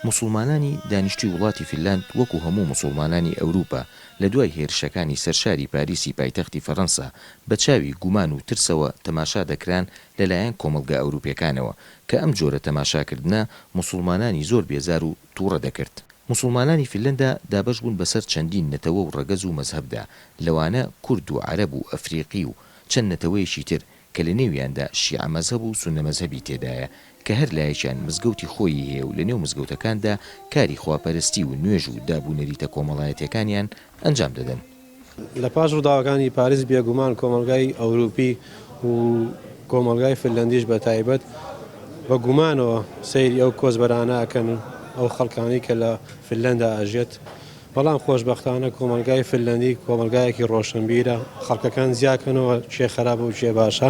مسلمانانی دانیشتوی وڵاتی فینلاند وەکو هەموو مسلمانانی ئەوروپا لە دوای هێرشەکانی سەرشاری پاریسی پایتەختی فەڕەنسا بە چاوی گومان و ترسەوە تەماشا دەکران لەلایەن کۆمەلگا ئەوروپیەکانەوە کە ئەم جۆرە تەماشاکردنە مسلمانانی زۆر بێزار و تووڕە دەکرد. مسلمانانی فینلەندا دابەش بوون بەسەر چەندین نەتەوە و ڕەگەز و مەزهەبدا، لەوانە کورد و عەرەب و ئەفریقی و چەند نەتەوەیەکی تر کە لە نێویاندا شیعە مەزهەب و سونە مەزهەبی تێدایە کە هەر لایەکیان مزگەوتی خۆی هەیە و لە نێو مزگەوتەکاندا کاری خواپەرستی و نوێژ و دابوونەریتە کۆمەڵایەتیەکانیان ئەنجام دەدەن. لە پاش ڕووداوەکانی پاریس بێگومان کۆمەلگای ئەوروپی و کۆمەلگای فینلەندیش بە تایبەت بە گومانەوە سەیری ئەو کۆزبەرانە ئەکەن ئەو خەڵکانی کە لە فینلەندا ئەژێت. بەڵام خۆشبەختانە کۆمەلگای فینلەندی کۆمەلگایەکی ڕۆشنبیرە، خەڵکەکان زیاکەنەوە چێ خراپە و چێ باشە.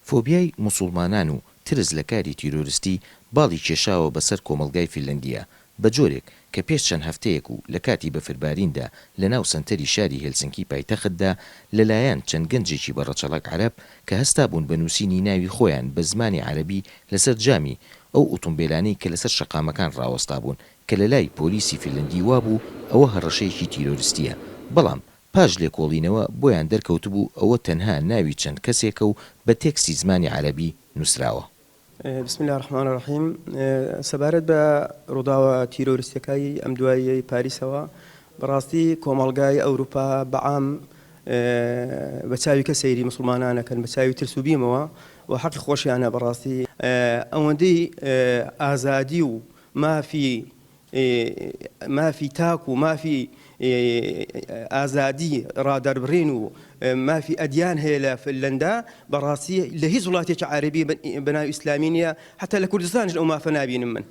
فۆبیای مسلمانان و ترس لە کاری تیرۆریستی باڵی کێشاوە بەسەر کۆمەلگای فینلەندیە بە جۆرێک کە پێش چەند هەفتەیەک و لە کاتی بەفرباریندا لە ناو سنتەری شاری هێلسنکی پایتەختدا لەلایەن چەند گەنجێکی بەڕەچەڵک عەرەب کە هەستا بوون بە نووسینی ناوی خۆیان بە زمانی عەرەبی لەسەر جامی ئەو ئۆتۆمبیلانەی کە لەسەر شەقامەکان ڕاوەستا بوون کە لە لای پۆلیسی فینلەندی وابوو ئەوە هەڕەشەیەکی تیرۆریستیە، بەڵام پاش لێکۆڵینەوە بۆیان دەرکەوت بوو ئەوە تەنها ناوی چەند کەسێکە و بە تێکستی زمانی عەرەبی نووسراوە. بسم الله الرحمن الرحیم. سەبارەت بە ڕووداوە تیرۆریستەکەی ئەم دواییەی پاریسەوە بەڕاستی کۆمەڵگای ئەوروپا بەعام بە چاوی کە سەیری مسلمانانەکەن بە چاوی ترس و بیمەوە و حەقی خۆشیانە بەڕاستی ئەوەندەی ئازادی و مافی تاک و مافی ئازادی ڕادەربڕین و مافی ئەدیان هەیە لە فینلەندا بەڕاستی لە هیچ وڵاتێکی عەرەبی بەناوی ئیسلامی نییە، حتا لە کوردستانش ئەو مافە نابینم من.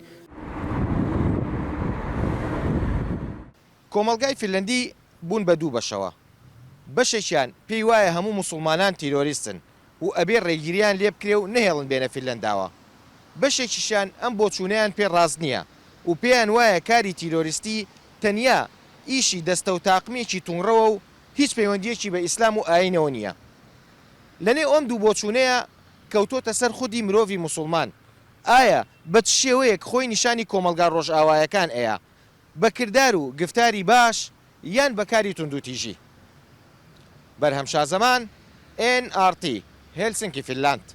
کۆمەلگای فینلەندی بوون بە دوو بەشەوە، بەشێکیان پێی وایە هەموو مسلمانان تیرۆریستن و ئەبێ ڕێگیریان لێ بکرێ و نەهێڵن بێنە فینلەنداوە، بەشێکیشیان ئەم بۆچوونەیان پێ ڕاست نییە و پێیان وایە کاری تیرۆریستی تەنیا ئیشی دەستە و تاقمێکی توونڕەوە و هیچ پەیوەندیەکی بە ئیسلام و ئاینەوە نییە. لەنێو ئەم دوو بۆچوونەیە کەوتۆتە سەر خودی مرۆڤی مسلمان. ئایا بە چ شێوەیەک خۆی نیشانی کۆمەلگا ڕۆژئاوایەکان ئەیە؟ بە کردار و گفتاری باش یان بەکاری توندوتیژی؟ بەرهەم شازەمان، NRT، هێلسنکی فینلاند.